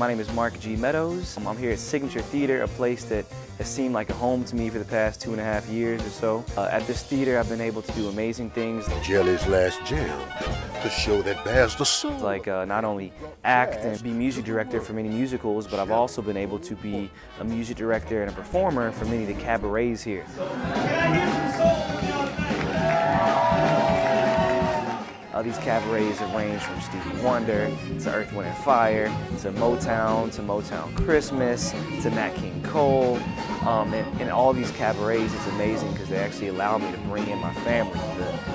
My name is Mark G. Meadows. I'm here at Signature Theater, a place that has seemed like a home to me for the past 2.5 years or so. At this theater, I've been able to do amazing things. Jelly's Last Jam, the show that bears the soul. Like not only act and be music director for many musicals, but I've also been able to be a music director and a performer for many of the cabarets here. These cabarets have ranged from Stevie Wonder to Earth, Wind & Fire to Motown Christmas to Nat King Cole. And all these cabarets, it's amazing because they actually allow me to bring in my family,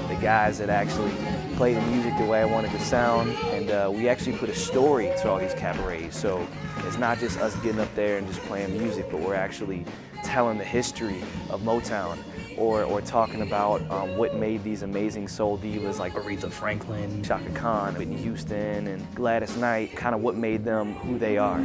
the guys that actually play the music the way I want it to sound. And we actually put a story to all these cabarets. So it's not just us getting up there and just playing music, but we're actually telling the history of Motown. Or talking about what made these amazing soul divas like Aretha Franklin, Chaka Khan, Whitney Houston, and Gladys Knight, kind of what made them who they are.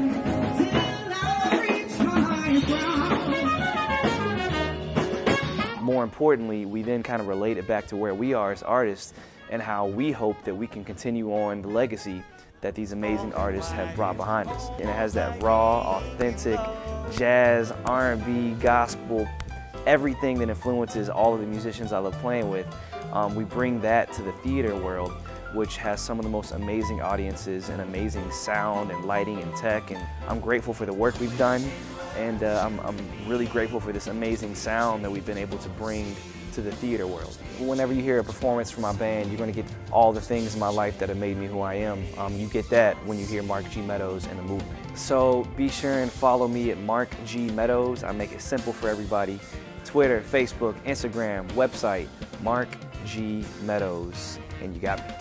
More importantly, we then kind of relate it back to where we are as artists and how we hope that we can continue on the legacy that these amazing artists have brought behind us. And it has that raw, authentic, jazz, R&B, gospel, everything that influences all of the musicians I love playing with. We bring that to the theater world, which has some of the most amazing audiences and amazing sound and lighting and tech. And I'm grateful for the work we've done, and I'm really grateful for this amazing sound that we've been able to bring to the theater world. Whenever you hear a performance from my band, you're going to get all the things in my life that have made me who I am. You get that when you hear Mark G. Meadows and the movement. So be sure and follow me at Mark G. Meadows. I make it simple for everybody. Twitter, Facebook, Instagram, website, Mark G. Meadows, and you got me.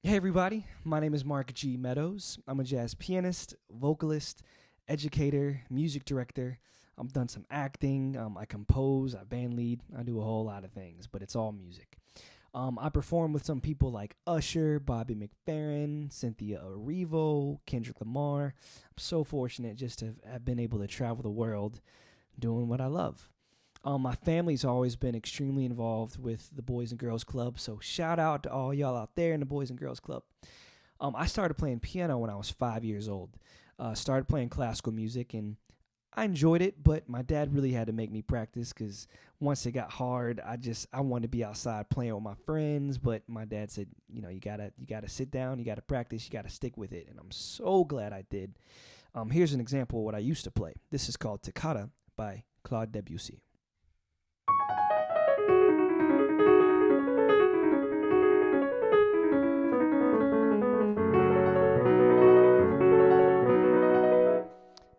Hey everybody, my name is Mark G. Meadows. I'm a jazz pianist, vocalist, educator, music director. I've done some acting, I compose, I band lead, I do a whole lot of things, but it's all music. I perform with some people like Usher, Bobby McFerrin, Cynthia Erivo, Kendrick Lamar. I'm so fortunate just to have been able to travel the world doing what I love. My family's always been extremely involved with the Boys and Girls Club, so shout out to all y'all out there in the Boys and Girls Club. I started playing piano when I was 5 years old. Started playing classical music, and I enjoyed it, but my dad really had to make me practice because once it got hard, I wanted to be outside playing with my friends, but my dad said, you gotta sit down, you gotta practice, you gotta stick with it, and I'm so glad I did. Here's an example of what I used to play. This is called Toccata by Claude Debussy.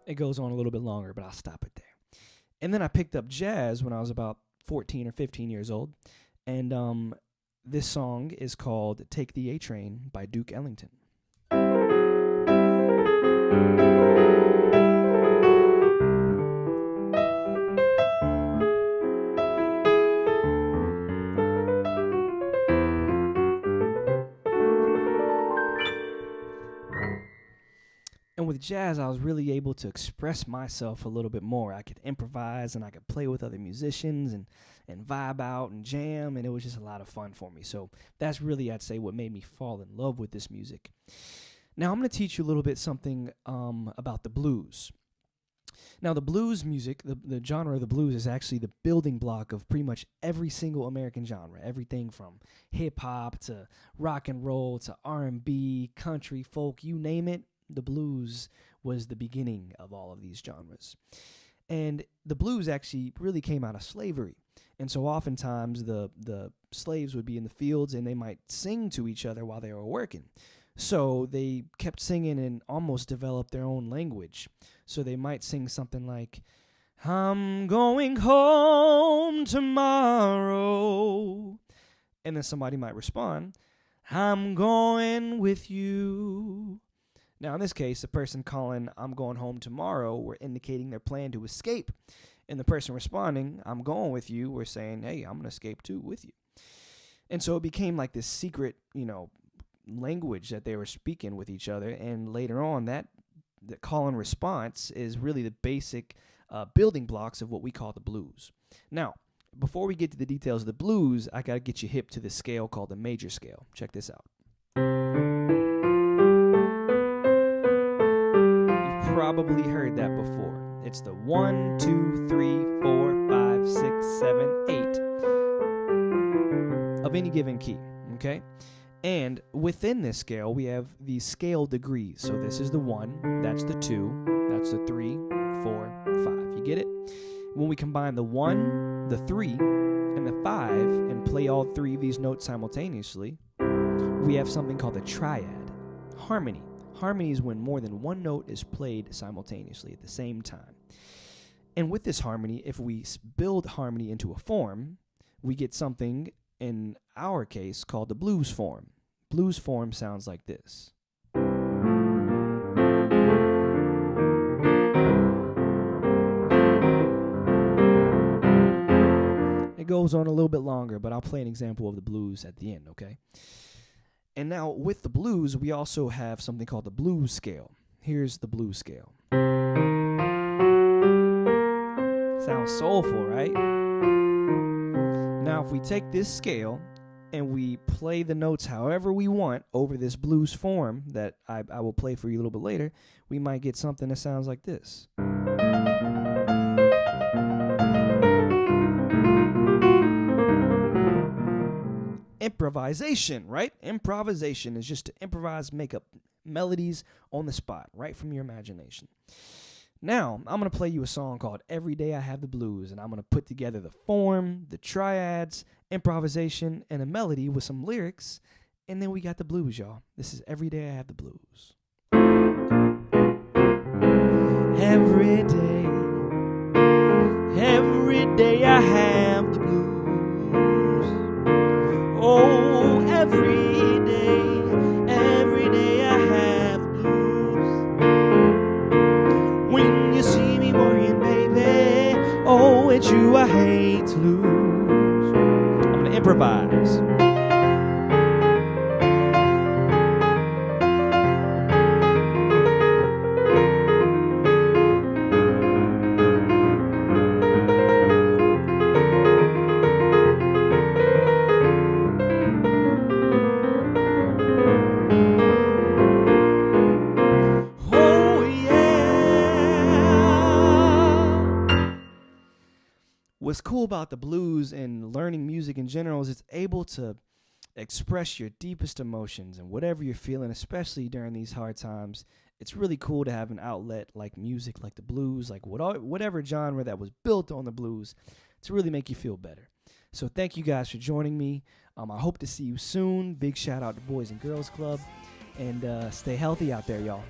It goes on a little bit longer, but I'll stop it there. And then I picked up jazz when I was about 14 or 15 years old. And this song is called Take the A Train by Duke Ellington. And with jazz, I was really able to express myself a little bit more. I could improvise and I could play with other musicians and vibe out and jam, and it was just a lot of fun for me. So that's really, I'd say, what made me fall in love with this music. Now I'm going to teach you a little bit something about the blues. Now the blues music, the genre of the blues is actually the building block of pretty much every single American genre. Everything from hip-hop to rock and roll to R&B, country, folk, you name it. The blues was the beginning of all of these genres. And the blues actually really came out of slavery. And so oftentimes the slaves would be in the fields and they might sing to each other while they were working. So they kept singing and almost developed their own language. So they might sing something like, I'm going home tomorrow. And then somebody might respond, I'm going with you. Now, in this case, the person calling, I'm going home tomorrow, were indicating their plan to escape. And the person responding, I'm going with you, were saying, hey, I'm going to escape too with you. And so it became like this secret, language that they were speaking with each other. And later on, the call and response is really the basic building blocks of what we call the blues. Now, before we get to the details of the blues, I got to get you hip to this scale called the major scale. Check this out. probably heard that before. It's the 1, 2, 3, 4, 5, 6, 7, 8 of any given key, okay? And within this scale, we have the scale degrees. So this is the 1, that's the 2, that's the 3, 4, 5. You get it? When we combine the 1, the 3, and the 5 and play all 3 of these notes simultaneously, we have something called the triad, harmony. Harmony is when more than one note is played simultaneously at the same time. And with this harmony, if we build harmony into a form, we get something, in our case, called the blues form. Blues form sounds like this. It goes on a little bit longer, but I'll play an example of the blues at the end, okay? And now, with the blues, we also have something called the blues scale. Here's the blues scale. Sounds soulful, right? Now, if we take this scale and we play the notes however we want over this blues form that I will play for you a little bit later, we might get something that sounds like this. Improvisation, right? Improvisation is just to improvise, make up melodies on the spot, right from your imagination. Now, I'm going to play you a song called Every Day I Have the Blues, and I'm going to put together the form, the triads, improvisation, and a melody with some lyrics, and then we got the blues, y'all. This is Every Day I Have the Blues. Every day I have the blues. Oh, every day I have the blues. When you see me worrying, baby, oh, it's you I hate to lose. I'm going to improvise. What's cool about the blues and learning music in general is it's able to express your deepest emotions and whatever you're feeling, especially during these hard times. It's really cool to have an outlet like music, like the blues, like whatever genre that was built on the blues to really make you feel better. So thank you guys for joining me. I hope to see you soon. Big shout out to Boys and Girls Club. And stay healthy out there, y'all.